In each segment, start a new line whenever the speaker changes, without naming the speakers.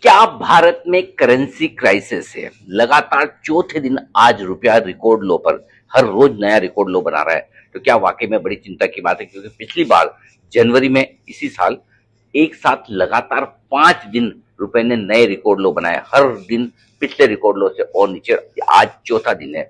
क्या भारत में currency crisis है? लगातार चौथे दिन आज रुपया रिकॉर्ड लो पर, हर रोज नया रिकॉर्ड लो बना रहा है। तो क्या वाकई में बड़ी चिंता की बात है? क्योंकि पिछली बार जनवरी में इसी साल एक साथ लगातार 5 दिन रुपए ने नए रिकॉर्ड लो बनाए, हर दिन पिछले रिकॉर्ड लो से और नीचे। आज चौथा दिन है।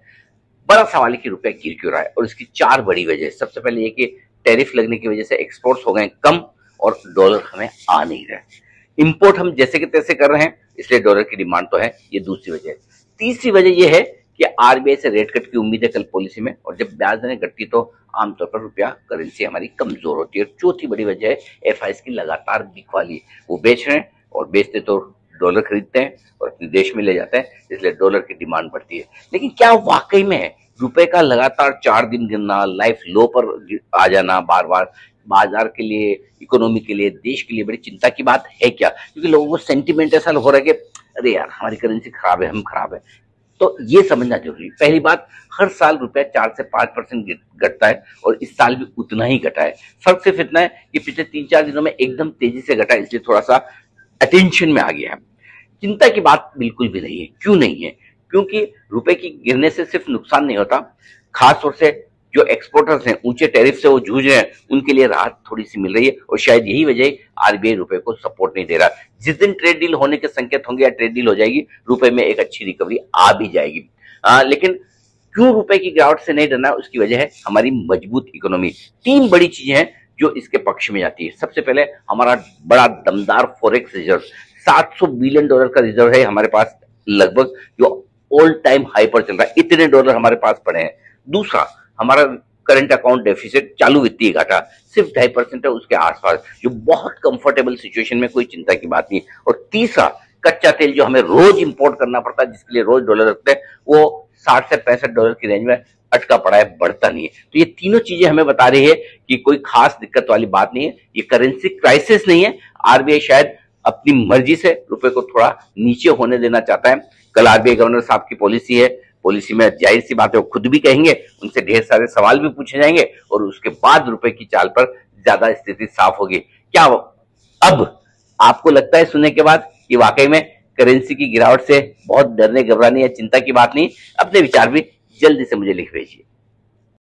बड़ा सवाल है कि रुपया गिर क्यों रहा है, और इसकी चार बड़ी वजह है। सबसे पहले ये कि टैरिफ लगने की वजह से एक्सपोर्ट्स हो गए कम और डॉलर हमें आ नहीं रहे। इंपोर्ट हम जैसे के तैसे कर रहे हैं, इसलिए डॉलर की डिमांड तो है, ये दूसरी वजह है। तीसरी वजह यह है कि आरबीआई से रेट कट की उम्मीद है कल पॉलिसी में, और जब ब्याज दरें घटती तो आमतौर पर रुपया करेंसी हमारी कमजोर होती है। और चौथी बड़ी वजह है एफआईएस की लगातार बिकवाली। वो बेच रहे हैं और बेचते तो डॉलर खरीदते हैं और अपने देश में ले जाते हैं, इसलिए डॉलर की डिमांड बढ़ती है। लेकिन क्या वाकई में रुपए का लगातार 4 दिन गिरना, लाइफ लो पर आ जाना बार बार, बाजार के लिए, इकोनॉमी के लिए, देश के लिए बड़ी चिंता की बात है क्या? क्योंकि लोगों को सेंटिमेंट ऐसा हो रहा है कि अरे यार हमारी करेंसी खराब है, हम खराब है। तो ये समझना जरूरी। पहली बात, हर साल रुपया 4 से 5% घटता है और इस साल भी उतना ही घटा है। फर्क सिर्फ इतना है कि पिछले 3-4 दिनों में एकदम तेजी से घटा है, इसलिए थोड़ा सा अटेंशन में आ गया है। चिंता की बात बिल्कुल भी नहीं है। क्यों नहीं है? क्योंकि रुपए की गिरने से सिर्फ नुकसान नहीं होता, खास तौर से जो एक्सपोर्टर्स हैं, ऊंचे टैरिफ से वो जूझ रहे हैं, उनके लिए राहत थोड़ी सी मिल रही है। और शायद यही वजह है आरबीआई रुपए को सपोर्ट नहीं दे रहा। जिस दिन ट्रेड डील होने के संकेत होंगे या ट्रेड डील हो जाएगी, रुपए में एक अच्छी रिकवरी आ भी जाएगी। लेकिन क्यों रुपए की गिरावट से नहीं डरना, उसकी वजह है हमारी मजबूत इकोनॉमी। तीन बड़ी चीजें हैं जो इसके पक्ष में जाती है। सबसे पहले हमारा बड़ा दमदार फॉरेक्स रिजर्व, $700 बिलियन का रिजर्व है हमारे पास लगभग, जो ऑल टाइम हाई पर चल रहा है। इतने डॉलर हमारे पास पड़े हैं। दूसरा, हमारा करंट अकाउंट डेफिसिट, चालू वित्तीय घाटा सिर्फ 2.5% है, उसके आसपास, जो बहुत कंफर्टेबल सिचुएशन में, कोई चिंता की बात नहीं। और तीसरा, कच्चा तेल जो हमें रोज इंपोर्ट करना पड़ता है, जिसके लिए रोज डॉलर रखते हैं, वो $60 से 65 की रेंज में अटका पड़ा है, बढ़ता नहीं है। तो ये तीनों चीजें हमें बता रही है कि कोई खास दिक्कत वाली बात नहीं है, ये करेंसी क्राइसिस नहीं है। आरबीआई शायद अपनी मर्जी से रुपए को थोड़ा नीचे होने देना चाहता है। कल आरबीआई गवर्नर साहब की पॉलिसी है, पॉलिसी में जाहिर सी बात है वो खुद भी कहेंगे, उनसे ढेर सारे सवाल भी पूछे जाएंगे और उसके बाद रुपए की चाल पर ज्यादा स्थिति साफ होगी। क्या अब आपको लगता है सुनने के बाद कि वाकई में करेंसी की गिरावट से बहुत डरने घबराने या चिंता की बात नहीं? अपने विचार भी जल्दी से मुझे लिख भेजिए।